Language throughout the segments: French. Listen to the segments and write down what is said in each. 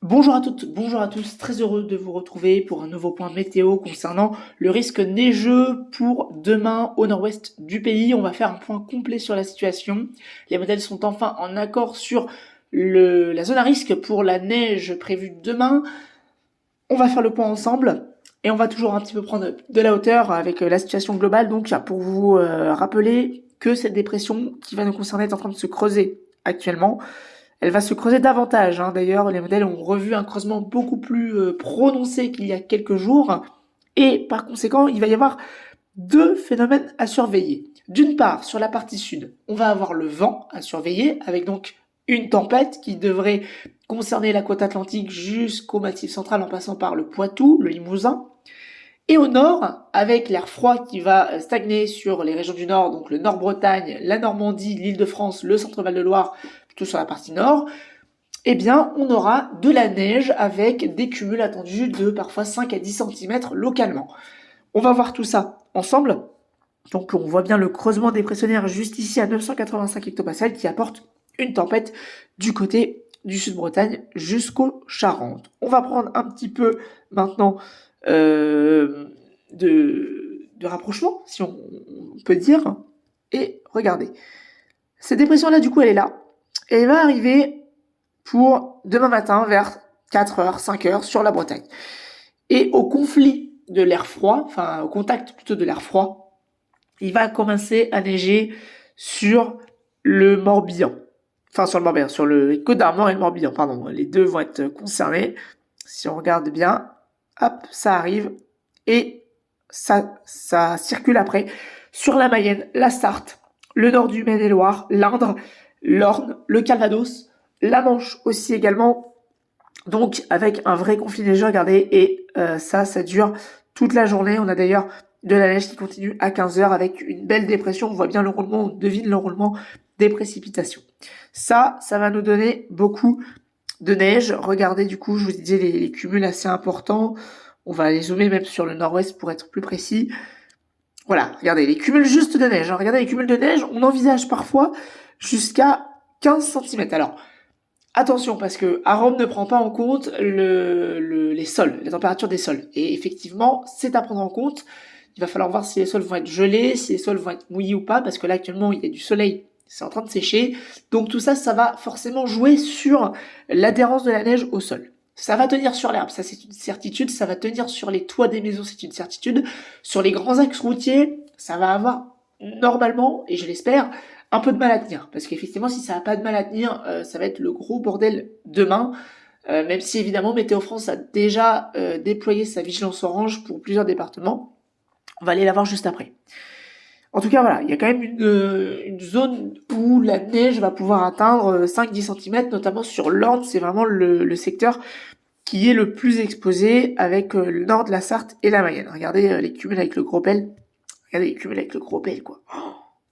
Bonjour à toutes, bonjour à tous, très heureux de vous retrouver pour un nouveau point météo concernant le risque neigeux pour demain au nord-ouest du pays. On va faire un point complet sur la situation. Les modèles sont enfin en accord sur la zone à risque pour la neige prévue demain. On va faire le point ensemble et on va toujours un petit peu prendre de la hauteur avec la situation globale. Donc pour vous rappeler que cette dépression qui va nous concerner est en train de se creuser actuellement. Elle va se creuser davantage. D'ailleurs, les modèles ont revu un creusement beaucoup plus prononcé qu'il y a quelques jours. Et par conséquent, il va y avoir deux phénomènes à surveiller. D'une part, sur la partie sud, on va avoir le vent à surveiller, avec donc une tempête qui devrait concerner la côte atlantique jusqu'au Massif central en passant par le Poitou, le Limousin. Et au nord, avec l'air froid qui va stagner sur les régions du nord, donc le Nord-Bretagne, la Normandie, l'Île-de-France, le Centre-Val de Loire, plutôt sur la partie nord, eh bien, on aura de la neige avec des cumuls attendus de parfois 5 à 10 cm localement. On va voir tout ça ensemble. Donc, on voit bien le creusement dépressionnaire juste ici à 985 hectopascales qui apporte une tempête du côté du Sud-Bretagne jusqu'aux Charentes. On va prendre un petit peu maintenant de rapprochement, si on peut dire. Et regardez, cette dépression-là, du coup, elle est là. Et elle va arriver pour demain matin vers 4h, 5h sur la Bretagne. Et au conflit de l'air froid, enfin au contact plutôt de l'air froid, il va commencer à neiger sur le Morbihan. Enfin sur le Morbihan, sur les Côtes d'Armor et le Morbihan, pardon. Les deux vont être concernés. Si on regarde bien, hop, ça arrive et ça circule après sur la Mayenne, la Sarthe, le nord du Maine-et-Loire, l'Indre, l'Orne, le Calvados, la Manche aussi également. Donc avec un vrai conflit neigeux, regardez, et ça dure toute la journée. On a d'ailleurs de la neige qui continue à 15h avec une belle dépression. On voit bien le roulement, on devine le roulement des précipitations. Ça va nous donner beaucoup de neige. Regardez, du coup, je vous disais les cumuls assez importants. On va les zoomer même sur le nord-ouest pour être plus précis. Voilà, regardez, les cumuls juste de neige. Regardez les cumuls de neige, on envisage parfois jusqu'à 15 cm. Alors, attention, parce que Rome ne prend pas en compte les sols, les températures des sols. Et effectivement, c'est à prendre en compte. Il va falloir voir si les sols vont être gelés, si les sols vont être mouillés ou pas, parce que là, actuellement, il y a du soleil, c'est en train de sécher. Donc tout ça, ça va forcément jouer sur l'adhérence de la neige au sol. Ça va tenir sur l'herbe, ça c'est une certitude. Ça va tenir sur les toits des maisons, c'est une certitude. Sur les grands axes routiers, ça va avoir normalement, et je l'espère, un peu de mal à tenir. Parce qu'effectivement, si ça n'a pas de mal à tenir, ça va être le gros bordel demain. Même si évidemment Météo France a déjà déployé sa vigilance orange pour plusieurs départements. On va aller la voir juste après. En tout cas, voilà, il y a quand même une zone où la neige va pouvoir atteindre 5-10 cm, notamment sur l'Orne. C'est vraiment le secteur qui est le plus exposé avec le nord de la Sarthe et la Mayenne. Regardez les cumuls avec le gros pelle. Regardez les cumuls avec le gros pelle, quoi.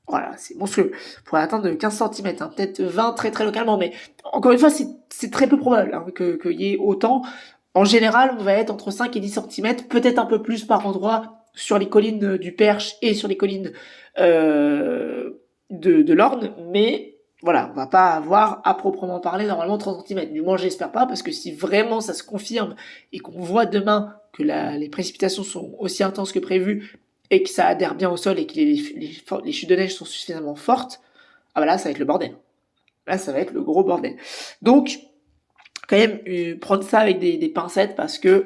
Voilà, c'est monstrueux. Pour atteindre 15 cm, peut-être 20 très très localement, mais encore une fois, c'est très peu probable qu'il y ait autant. En général, on va être entre 5 et 10 cm, peut-être un peu plus par endroit sur les collines du Perche et sur les collines de l'Orne, mais voilà, on va pas avoir à proprement parler normalement 30 cm. Du moins, j'espère pas, parce que si vraiment ça se confirme et qu'on voit demain que les précipitations sont aussi intenses que prévu et que ça adhère bien au sol et que les chutes de neige sont suffisamment fortes, ah bah là, ça va être le bordel. Là, ça va être le gros bordel. Donc, quand même, prendre ça avec des pincettes parce que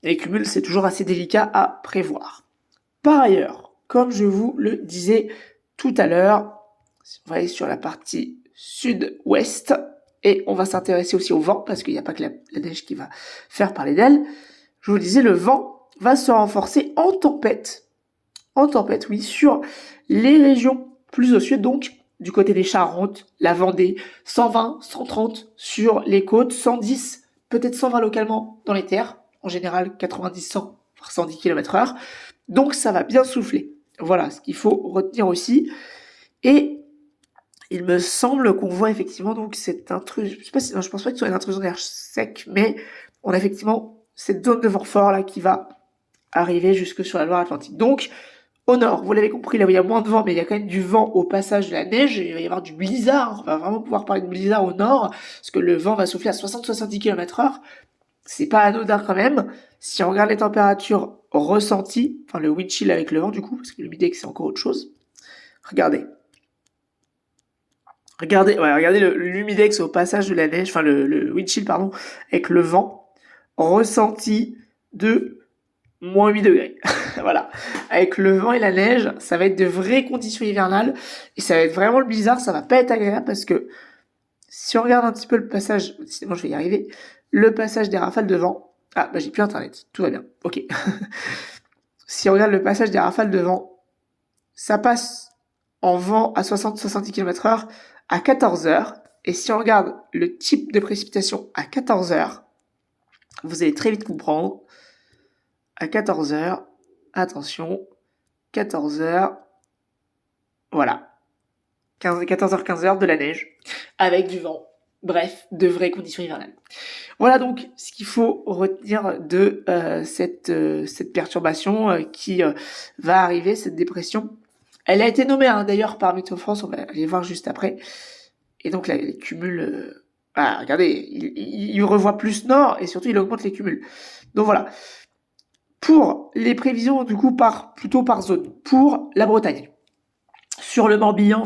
les cumuls, c'est toujours assez délicat à prévoir. Par ailleurs, comme je vous le disais tout à l'heure, on va aller sur la partie sud-ouest et on va s'intéresser aussi au vent parce qu'il n'y a pas que la neige qui va faire parler d'elle. Je vous le disais, le vent va se renforcer en tempête, oui, sur les régions plus au sud, donc du côté des Charentes, la Vendée, 120, 130 sur les côtes, 110, peut-être 120 localement dans les terres, en général 90, 100, voire 110 km/h. Donc ça va bien souffler. Voilà ce qu'il faut retenir aussi. Et il me semble qu'on voit effectivement donc cette intrusion, je pense pas que ce soit une intrusion d'air sec, mais on a effectivement cette zone de vent fort là qui va arriver jusque sur la Loire-Atlantique. Donc Au nord, vous l'avez compris, là où il y a moins de vent, mais il y a quand même du vent au passage de la neige, et il va y avoir du blizzard, on va vraiment pouvoir parler de blizzard au nord, parce que le vent va souffler à 60-70 km/h, c'est pas anodin quand même. Si on regarde les températures ressenties, enfin le wind chill avec le vent du coup, parce que l'humidex c'est encore autre chose, regardez. Regardez l'humidex au passage de la neige, enfin le wind chill, pardon, avec le vent, ressenti de moins 8 degrés. Voilà. Avec le vent et la neige, ça va être de vraies conditions hivernales, et ça va être vraiment le blizzard, ça va pas être agréable, parce que si on regarde un petit peu le passage, sinon je vais y arriver, le passage des rafales de vent, ah bah j'ai plus internet, tout va bien, ok. Si on regarde le passage des rafales de vent, ça passe en vent à 60-70 km/h à 14 heures. Et si on regarde le type de précipitation à 14 heures, vous allez très vite comprendre. À 14 heures, attention, 14 heures, voilà. 14h, 15h de la neige, avec du vent. Bref, de vraies conditions hivernales. Voilà donc ce qu'il faut retenir de cette perturbation qui va arriver, cette dépression. Elle a été nommée d'ailleurs par Météo France, on va aller voir juste après. Et donc là, les cumuls... regardez, il revoit plus nord et surtout il augmente les cumuls. Donc voilà. Pour les prévisions, du coup, plutôt par zone. Pour la Bretagne. Sur le Morbihan,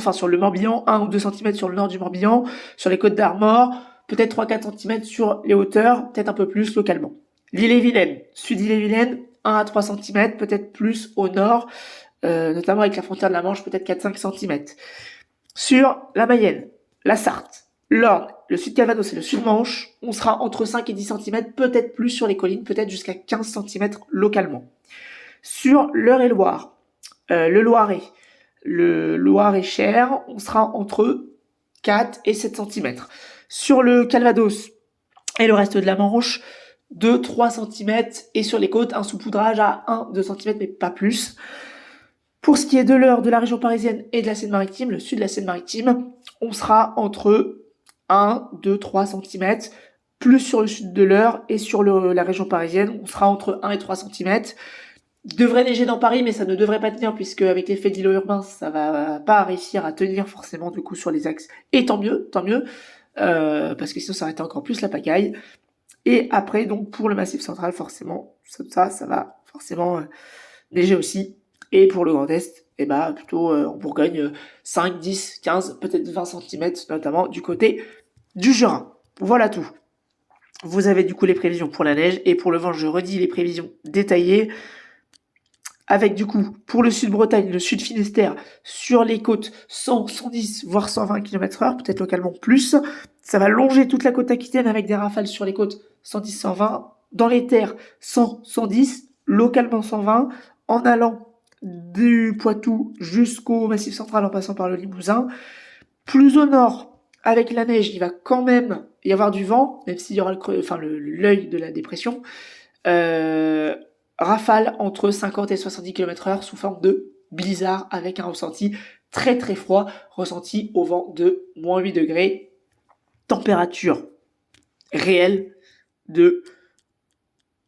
1 ou 2 cm sur le nord du Morbihan, sur les côtes d'Armor, peut-être 3-4 cm sur les hauteurs, peut-être un peu plus localement. L'île-et-Vilaine, sud-Île-et-Vilaine, 1 à 3 cm, peut-être plus au nord, notamment avec la frontière de la Manche, peut-être 4-5 cm. Sur la Mayenne, la Sarthe, l'Orne, le sud-Calvados et le sud-Manche, on sera entre 5 et 10 cm, peut-être plus sur les collines, peut-être jusqu'à 15 cm localement. Sur l'Eure-et-Loire, le Loiret, le Loir-et-Cher, on sera entre 4 et 7 cm. Sur le Calvados et le reste de la Manche, 2-3 cm. Et sur les côtes, un saupoudrage à 1-2 cm, mais pas plus. Pour ce qui est de l'Eure, de la région parisienne et de la Seine-Maritime, le sud de la Seine-Maritime, on sera entre 1, 2, 3 cm. Plus sur le sud de l'Eure et sur la région parisienne, on sera entre 1 et 3 cm. Il devrait neiger dans Paris, mais ça ne devrait pas tenir, puisque avec l'effet d'îlot urbain, ça va pas réussir à tenir forcément du coup sur les axes. Et tant mieux, parce que sinon ça aurait été encore plus la pagaille. Et après, donc pour le Massif central, forcément, ça va forcément neiger aussi. Et pour le Grand Est, plutôt en Bourgogne, 5, 10, 15, peut-être 20 cm, notamment du côté du Jura. Voilà tout. Vous avez du coup les prévisions pour la neige, et pour le vent, je redis les prévisions détaillées. Avec du coup, pour le sud-Bretagne, le sud-Finistère, sur les côtes, 100, 110, voire 120 km/h, peut-être localement plus. Ça va longer toute la côte aquitaine avec des rafales sur les côtes 110, 120. Dans les terres, 100, 110, localement 120, en allant du Poitou jusqu'au Massif central en passant par le Limousin. Plus au nord, avec la neige, il va quand même y avoir du vent, même s'il y aura l'œil de la dépression. Rafale entre 50 et 70 km/h sous forme de blizzard avec un ressenti très très froid, ressenti au vent de moins 8 degrés. Température réelle de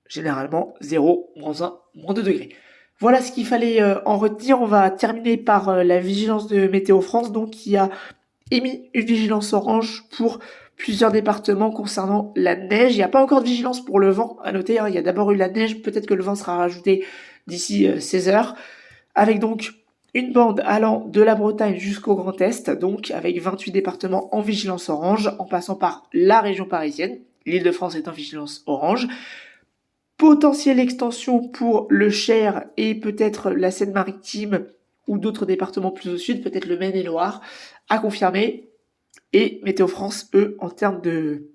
généralement 0, moins 1, moins 2 degrés. Voilà ce qu'il fallait en retenir. On va terminer par la vigilance de Météo France, donc qui a émis une vigilance orange pour plusieurs départements concernant la neige. Il n'y a pas encore de vigilance pour le vent, à noter. Il y a d'abord eu la neige, peut-être que le vent sera rajouté d'ici 16 heures. Avec donc une bande allant de la Bretagne jusqu'au Grand Est, donc avec 28 départements en vigilance orange, en passant par la région parisienne. L'Île-de-France est en vigilance orange. Potentielle extension pour le Cher et peut-être la Seine-Maritime ou d'autres départements plus au sud, peut-être le Maine-et-Loire, à confirmer. Et Météo France, eux, en termes de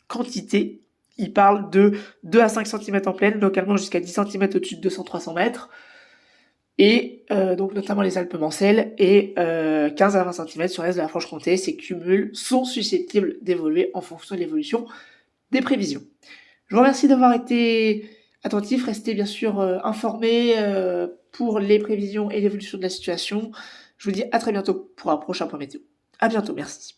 quantité, ils parlent de 2 à 5 cm en pleine, localement jusqu'à 10 cm au-dessus de 200-300 mètres. Et donc notamment les Alpes-Mancelles, et 15 à 20 cm sur l'est de la Franche-Comté. Ces cumuls sont susceptibles d'évoluer en fonction de l'évolution des prévisions. Je vous remercie d'avoir été attentif. Restez bien sûr informés pour les prévisions et l'évolution de la situation. Je vous dis à très bientôt pour un prochain point météo. À bientôt, merci.